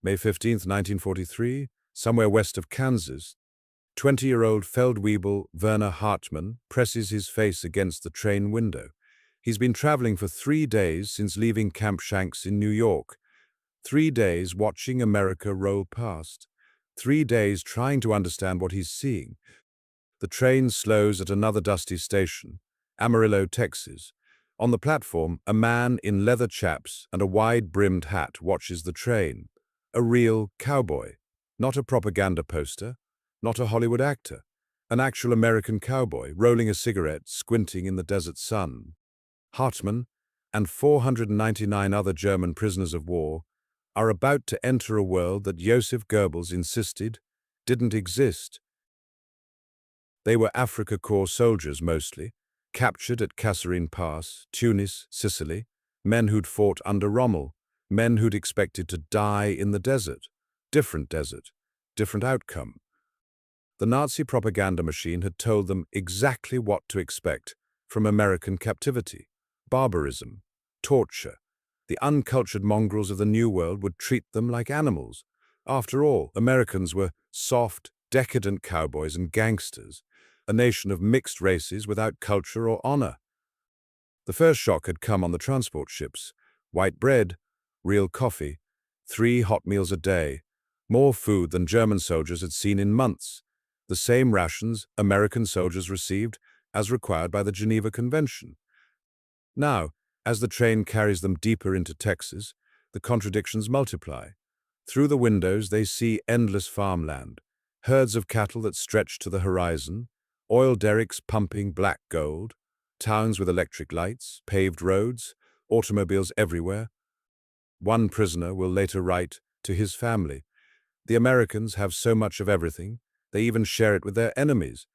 May 15, 1943, somewhere west of Kansas, 20-year-old Feldwebel Werner Hartmann presses his face against the train window. He's been traveling for 3 days since leaving Camp Shanks in New York. 3 days watching America roll past. 3 days trying to understand what he's seeing. The train slows at another dusty station, Amarillo, Texas. On the platform, a man in leather chaps and a wide-brimmed hat watches the train. A real cowboy. Not a propaganda poster, not a Hollywood actor. An actual American cowboy, rolling a cigarette, squinting in the desert sun. Hartmann and 499 other German prisoners of war are about to enter a world that Joseph Goebbels insisted didn't exist. They were Afrika Korps soldiers mostly, captured at Kasserine Pass, Tunis, Sicily, men who'd fought under Rommel, men who'd expected to die in the desert, different outcome. The Nazi propaganda machine had told them exactly what to expect from American captivity, barbarism, torture. The uncultured mongrels of the New World would treat them like animals. After all, Americans were soft, decadent cowboys and gangsters, a nation of mixed races without culture or honor. The first shock had come on the transport ships. White bread, real coffee, 3 hot meals a day, more food than German soldiers had seen in months, the same rations American soldiers received as required by the Geneva Convention. Now, as the train carries them deeper into Texas, the contradictions multiply. Through the windows they see endless farmland, herds of cattle that stretch to the horizon, oil derricks pumping black gold, towns with electric lights, paved roads, automobiles everywhere. One prisoner will later write to his family, "The Americans have so much of everything, they even share it with their enemies."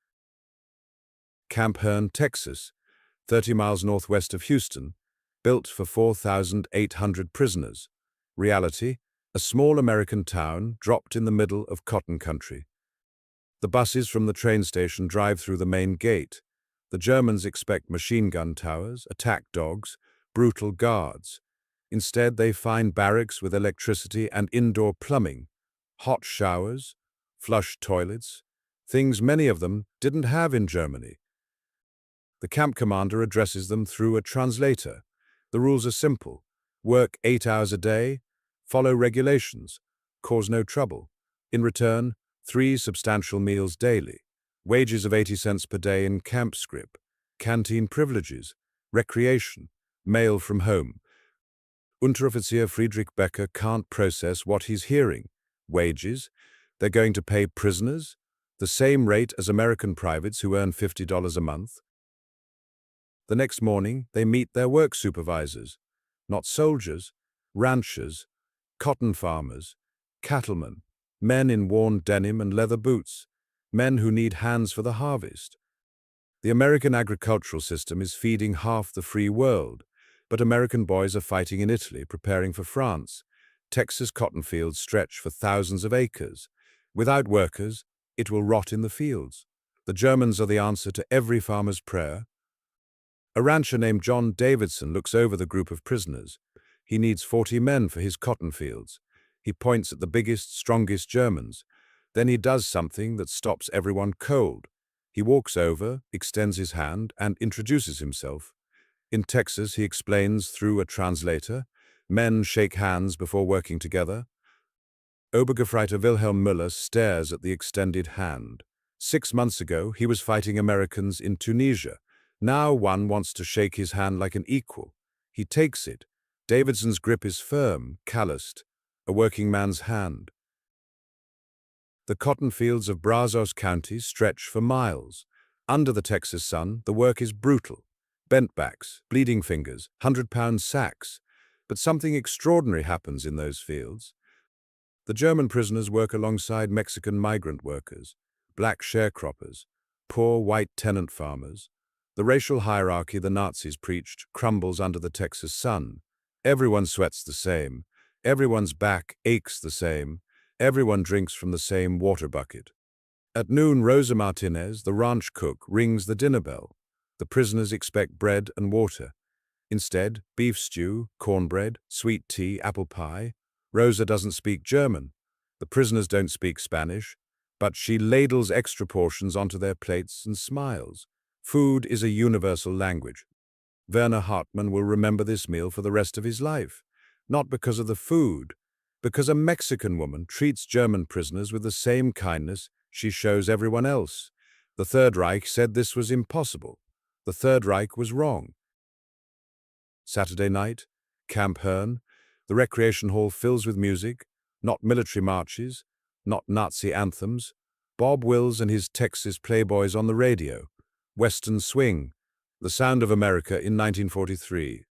Camp Hearn, Texas, 30 miles northwest of Houston, built for 4,800 prisoners. Reality, a small American town dropped in the middle of cotton country. The buses from the train station drive through the main gate. The Germans expect machine gun towers, attack dogs, brutal guards. Instead, they find barracks with electricity and indoor plumbing, hot showers, flush toilets, things many of them didn't have in Germany. The camp commander addresses them through a translator. The rules are simple. Work 8 hours a day, follow regulations, cause no trouble. In return, 3 substantial meals daily, wages of 80 cents per day in camp scrip, canteen privileges, recreation, mail from home. Unteroffizier Friedrich Becker can't process what he's hearing. Wages? They're going to pay prisoners the same rate as American privates who earn $50 a month? The next morning, they meet their work supervisors, not soldiers, ranchers, cotton farmers, cattlemen, men in worn denim and leather boots, men who need hands for the harvest. The American agricultural system is feeding half the free world, but American boys are fighting in Italy, preparing for France. Texas cotton fields stretch for thousands of acres. Without workers, it will rot in the fields. The Germans are the answer to every farmer's prayer. A rancher named John Davidson looks over the group of prisoners. He needs 40 men for his cotton fields. He points at the biggest, strongest Germans. Then he does something that stops everyone cold. He walks over, extends his hand, and introduces himself. In Texas, he explains through a translator. Men shake hands before working together. Obergefreiter Wilhelm Müller stares at the extended hand. 6 months ago, he was fighting Americans in Tunisia. Now one wants to shake his hand like an equal. He takes it. Davidson's grip is firm, calloused, a working man's hand. The cotton fields of Brazos County stretch for miles. Under the Texas sun, the work is brutal. Bent backs, bleeding fingers, 100-pound sacks. But something extraordinary happens in those fields. The German prisoners work alongside Mexican migrant workers, black sharecroppers, poor white tenant farmers. The racial hierarchy the Nazis preached crumbles under the Texas sun. Everyone sweats the same. Everyone's back aches the same. Everyone drinks from the same water bucket. At noon, Rosa Martinez, the ranch cook, rings the dinner bell. The prisoners expect bread and water. Instead, beef stew, cornbread, sweet tea, apple pie. Rosa doesn't speak German. The prisoners don't speak Spanish, but she ladles extra portions onto their plates and smiles. Food is a universal language. Werner Hartmann will remember this meal for the rest of his life, not because of the food, because a Mexican woman treats German prisoners with the same kindness she shows everyone else. The Third Reich said this was impossible. The Third Reich was wrong. Saturday night, Camp Herne. The recreation hall fills with music, not military marches, not Nazi anthems. Bob Wills and his Texas Playboys on the radio. Western swing. The sound of America in 1943.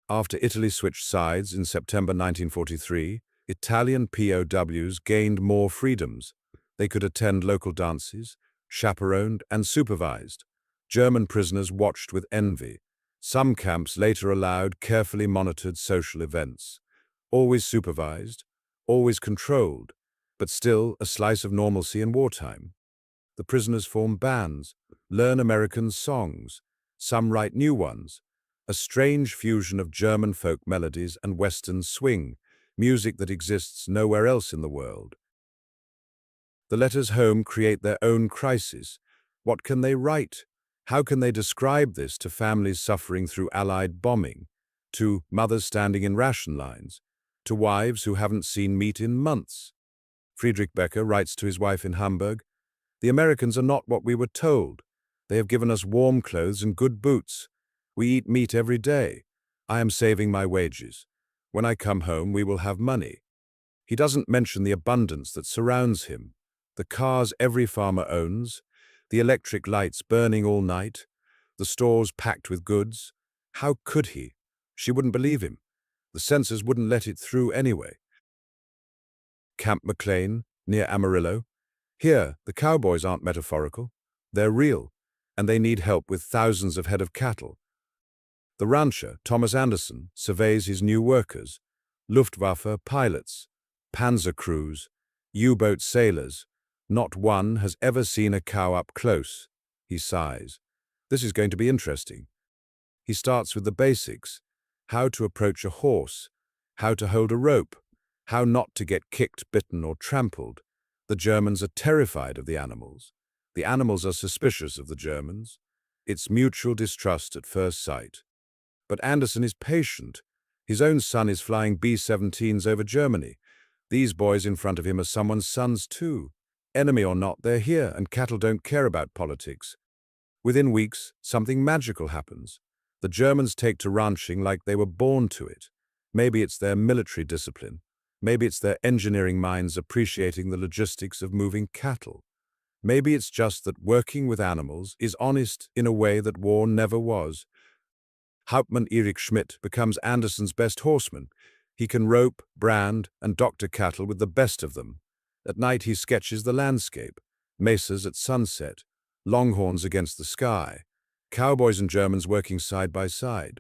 After Italy switched sides in September 1943, Italian POWs gained more freedoms. They could attend local dances, chaperoned and supervised. German prisoners watched with envy. Some camps later allowed carefully monitored social events. Always supervised, always controlled, but still a slice of normalcy in wartime. The prisoners form bands, learn American songs. Some write new ones. A strange fusion of German folk melodies and Western swing, music that exists nowhere else in the world. The letters home create their own crisis. What can they write? How can they describe this to families suffering through Allied bombing, to mothers standing in ration lines, to wives who haven't seen meat in months? Friedrich Becker writes to his wife in Hamburg, "The Americans are not what we were told. They have given us warm clothes and good boots. We eat meat every day. I am saving my wages. When I come home, we will have money." He doesn't mention the abundance that surrounds him, the cars every farmer owns, the electric lights burning all night, the stores packed with goods. How could he? She wouldn't believe him. The censors wouldn't let it through anyway. Camp McLean, near Amarillo. Here, the cowboys aren't metaphorical. They're real, and they need help with thousands of head of cattle. The rancher, Thomas Anderson, surveys his new workers, Luftwaffe pilots, panzer crews, U-boat sailors. Not one has ever seen a cow up close. He sighs. This is going to be interesting. He starts with the basics: how to approach a horse, how to hold a rope, how not to get kicked, bitten, or trampled. The Germans are terrified of the animals. The animals are suspicious of the Germans. It's mutual distrust at first sight. But Anderson is patient. His own son is flying B-17s over Germany. These boys in front of him are someone's sons too. Enemy or not, they're here, and cattle don't care about politics. Within weeks, something magical happens. The Germans take to ranching like they were born to it. Maybe it's their military discipline. Maybe it's their engineering minds appreciating the logistics of moving cattle. Maybe it's just that working with animals is honest in a way that war never was. Hauptmann Erich Schmidt becomes Anderson's best horseman. He can rope, brand, and doctor cattle with the best of them. At night he sketches the landscape, mesas at sunset, longhorns against the sky, cowboys and Germans working side by side,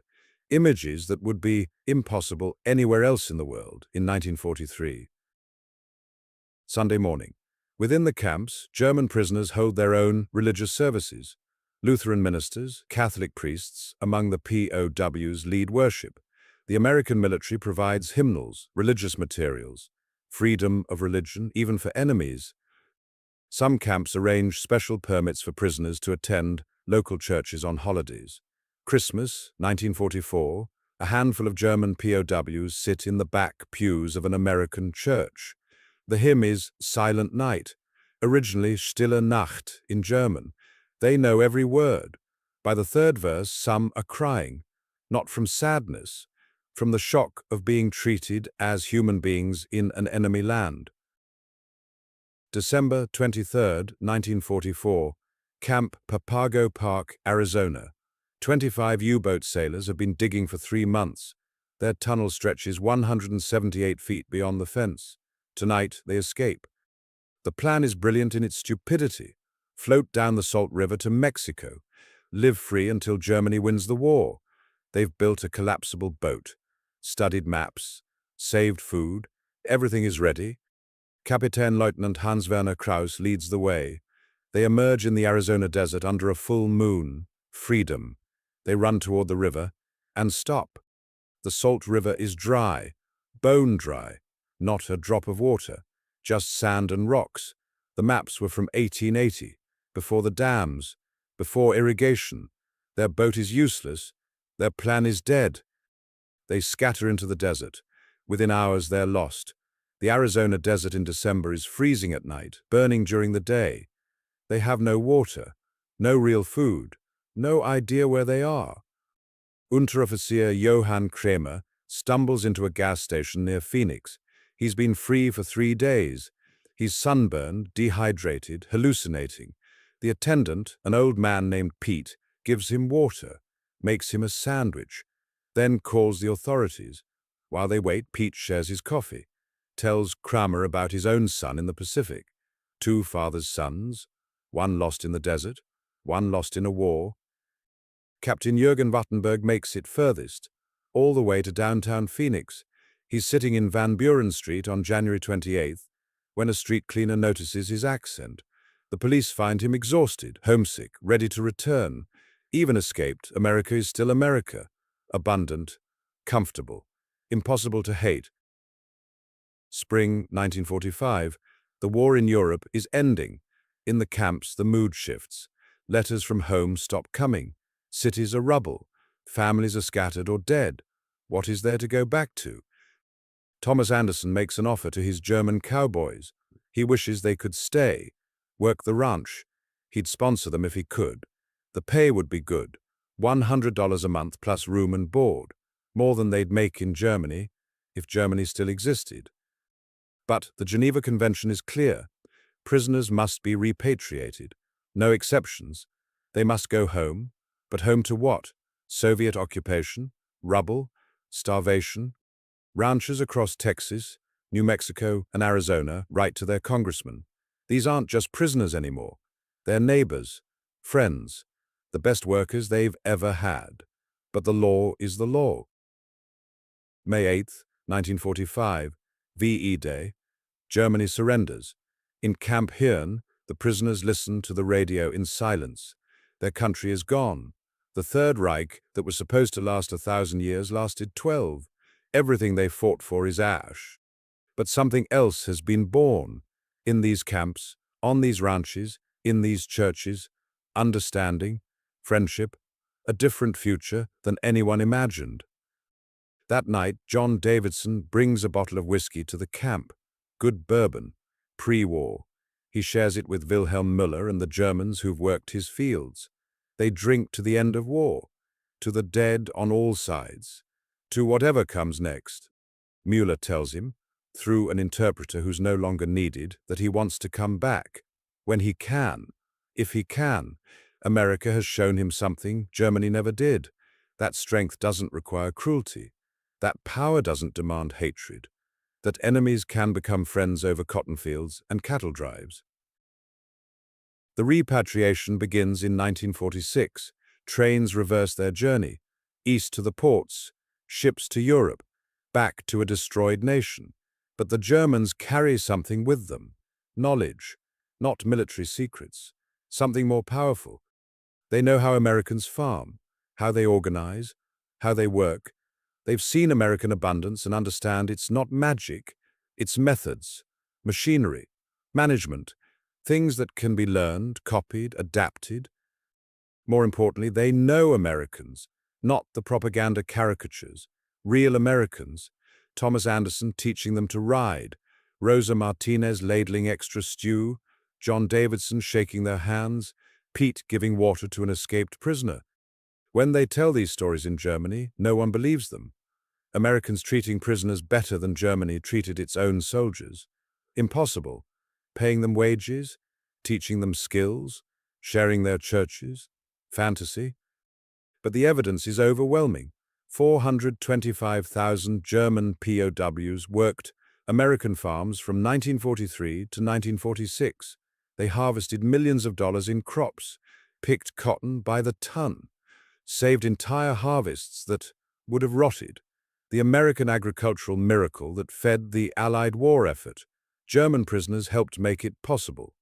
images that would be impossible anywhere else in the world in 1943. Sunday morning. Within the camps, German prisoners hold their own religious services. Lutheran ministers, Catholic priests among the POWs lead worship. The American military provides hymnals, religious materials, freedom of religion, even for enemies. Some camps arrange special permits for prisoners to attend local churches on holidays. Christmas, 1944, a handful of German POWs sit in the back pews of an American church. The hymn is Silent Night, originally Stille Nacht in German. They know every word. By the third verse, some are crying, not from sadness, from the shock of being treated as human beings in an enemy land. December 23, 1944, Camp Papago Park, Arizona. 25 U-boat sailors have been digging for 3 months. Their tunnel stretches 178 feet beyond the fence. Tonight, they escape. The plan is brilliant in its stupidity. Float down the Salt River to Mexico. Live free until Germany wins the war. They've built a collapsible boat, studied maps, saved food. Everything is ready. Kapitän Lieutenant Hans-Werner Krauss leads the way. They emerge in the Arizona desert under a full moon. Freedom. They run toward the river and stop. The Salt River is dry, bone dry. not a drop of water, just sand and rocks. The maps were from 1880, before the dams, before irrigation. Their boat is useless. Their plan is dead. They scatter into the desert. Within hours, they're lost. The Arizona desert in December is freezing at night, burning during the day. They have no water, no real food, no idea where they are. Unteroffizier Johann Kramer stumbles into a gas station near Phoenix. He's been free for 3 days. He's sunburned, dehydrated, hallucinating. The attendant, an old man named Pete, gives him water, makes him a sandwich, then calls the authorities. While they wait, Pete shares his coffee, tells Kramer about his own son in the Pacific. 2 father's sons, one lost in the desert, one lost in a war. Captain Jürgen Wattenberg makes it furthest, all the way to downtown Phoenix. He's sitting in Van Buren Street on January 28th, when a street cleaner notices his accent. The police find him exhausted, homesick, ready to return. Even escaped, America is still America, abundant, comfortable, impossible to hate. Spring 1945, the war in Europe is ending. In the camps, the mood shifts. Letters from home stop coming. Cities are rubble. Families are scattered or dead. What is there to go back to? Thomas Anderson makes an offer to his German Cowboys. He wishes they could stay, work the ranch. He'd sponsor them if he could. The pay would be good, $100 a month plus room and board, more than they'd make in Germany, if Germany still existed. But the Geneva Convention is clear. Prisoners must be repatriated. No exceptions. They must go home. But home to what? Soviet occupation? Rubble? Starvation? Ranchers across Texas, New Mexico, and Arizona write to their congressmen. These aren't just prisoners anymore. They're neighbors, friends, the best workers they've ever had. But the law is the law. May 8th, 1945, VE Day. Germany surrenders. In Camp Hirn, the prisoners listen to the radio in silence. Their country is gone. The Third Reich, that was supposed to last 1,000 years, lasted 12. Everything they fought for is ash. But something else has been born. In these camps, on these ranches, in these churches, understanding, friendship, a different future than anyone imagined. That night, John Davidson brings a bottle of whiskey to the camp. Good bourbon, pre-war. He shares it with Wilhelm Müller and the Germans who've worked his fields. They drink to the end of war, to the dead on all sides, to whatever comes next. Müller tells him, through an interpreter who's no longer needed, that he wants to come back. When he can, if he can. America has shown him something Germany never did. That strength doesn't require cruelty. That power doesn't demand hatred. That enemies can become friends over cotton fields and cattle drives. The repatriation begins in 1946. Trains reverse their journey, east to the ports, ships to Europe, back to a destroyed nation. But the Germans carry something with them. Knowledge, not military secrets. Something more powerful. They know how Americans farm, how they organize, how they work. They've seen American abundance and understand it's not magic, it's methods, machinery, management, things that can be learned, copied, adapted. More importantly, they know Americans, not the propaganda caricatures. Real Americans. Thomas Anderson teaching them to ride, Rosa Martinez ladling extra stew, John Davidson shaking their hands, Pete giving water to an escaped prisoner. When they tell these stories in Germany, no one believes them. Americans treating prisoners better than Germany treated its own soldiers. Impossible. Paying them wages, teaching them skills, sharing their churches. Fantasy. But the evidence is overwhelming. 425,000 German POWs worked American farms from 1943 to 1946. They harvested millions of dollars in crops, picked cotton by the ton, saved entire harvests that would have rotted. The American agricultural miracle that fed the Allied war effort. German prisoners helped make it possible.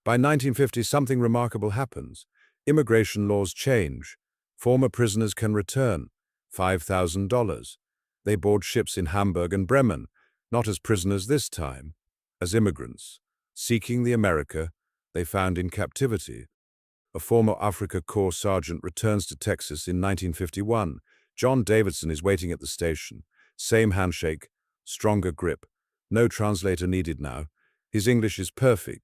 By 1950, something remarkable happens. Immigration laws change. Former prisoners can return $5,000. They board ships in Hamburg and Bremen, not as prisoners this time, as immigrants, seeking the America they found in captivity. A former Africa Corps sergeant returns to Texas in 1951. John Davidson is waiting at the station. Same handshake, stronger grip. No translator needed now. His English is perfect,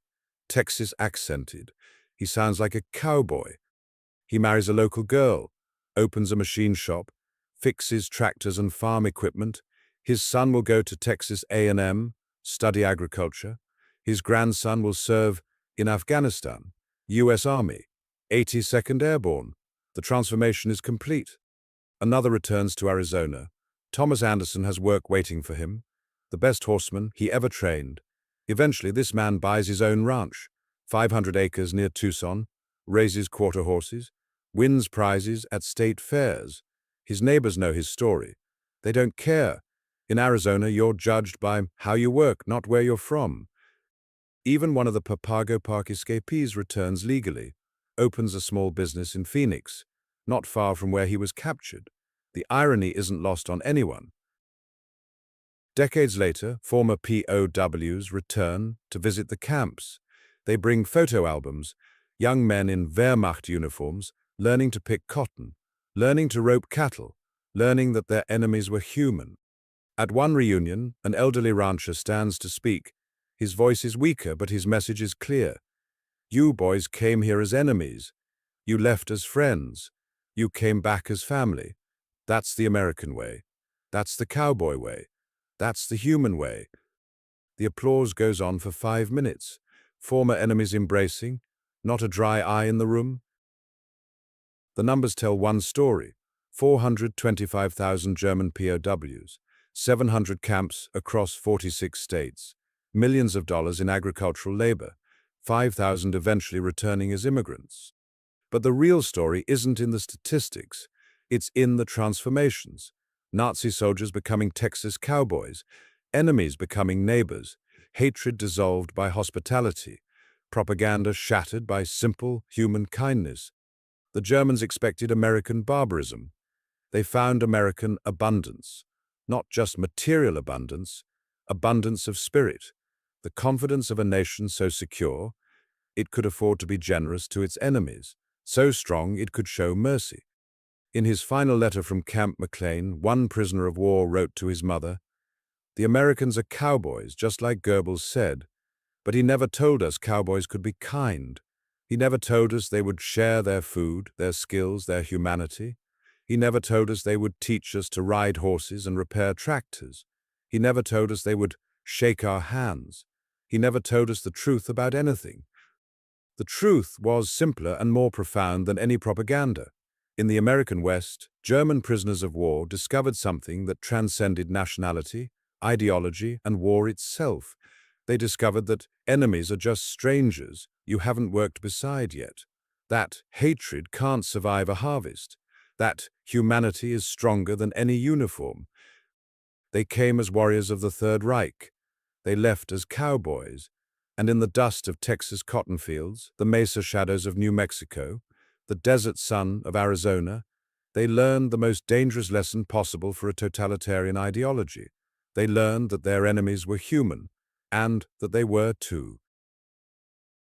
Texas accented. He sounds like a cowboy. He marries a local girl, opens a machine shop, fixes tractors and farm equipment. His son will go to Texas A&M, study agriculture. His grandson will serve in Afghanistan, U.S. Army, 82nd Airborne. The transformation is complete. Another returns to Arizona. Thomas Anderson has work waiting for him, the best horseman he ever trained. Eventually, this man buys his own ranch, 500 acres near Tucson, raises quarter horses, wins prizes at state fairs. His neighbors know his story. They don't care. In Arizona, you're judged by how you work, not where you're from. Even one of the Papago Park escapees returns legally, opens a small business in Phoenix, not far from where he was captured. The irony isn't lost on anyone. Decades later, former POWs return to visit the camps. They bring photo albums, young men in Wehrmacht uniforms, learning to pick cotton, learning to rope cattle, learning that their enemies were human. At one reunion, an elderly rancher stands to speak. His voice is weaker, but his message is clear. You boys came here as enemies. You left as friends. You came back as family. That's the American way. That's the cowboy way. That's the human way. The applause goes on for 5 minutes. Former enemies embracing, not a dry eye in the room. The numbers tell one story. 425,000 German POWs, 700 camps across 46 states, millions of dollars in agricultural labor, 5,000 eventually returning as immigrants. But the real story isn't in the statistics. It's in the transformations. Nazi soldiers becoming Texas cowboys, enemies becoming neighbors, hatred dissolved by hospitality, propaganda shattered by simple human kindness. The Germans expected American barbarism. They found American abundance, not just material abundance, abundance of spirit, the confidence of a nation so secure it could afford to be generous to its enemies, so strong it could show mercy. In his final letter from Camp McLean, one prisoner of war wrote to his mother, "The Americans are cowboys, just like Goebbels said, but he never told us cowboys could be kind. He never told us they would share their food, their skills, their humanity. He never told us they would teach us to ride horses and repair tractors. He never told us they would shake our hands. He never told us the truth about anything." The truth was simpler and more profound than any propaganda. In the American West, German prisoners of war discovered something that transcended nationality, ideology, and war itself. They discovered that enemies are just strangers you haven't worked beside yet, that hatred can't survive a harvest, that humanity is stronger than any uniform. They came as warriors of the Third Reich. They left as cowboys. And in the dust of Texas cotton fields, the mesa shadows of New Mexico, the desert sun of Arizona, they learned the most dangerous lesson possible for a totalitarian ideology. They learned that their enemies were human, and that they were too.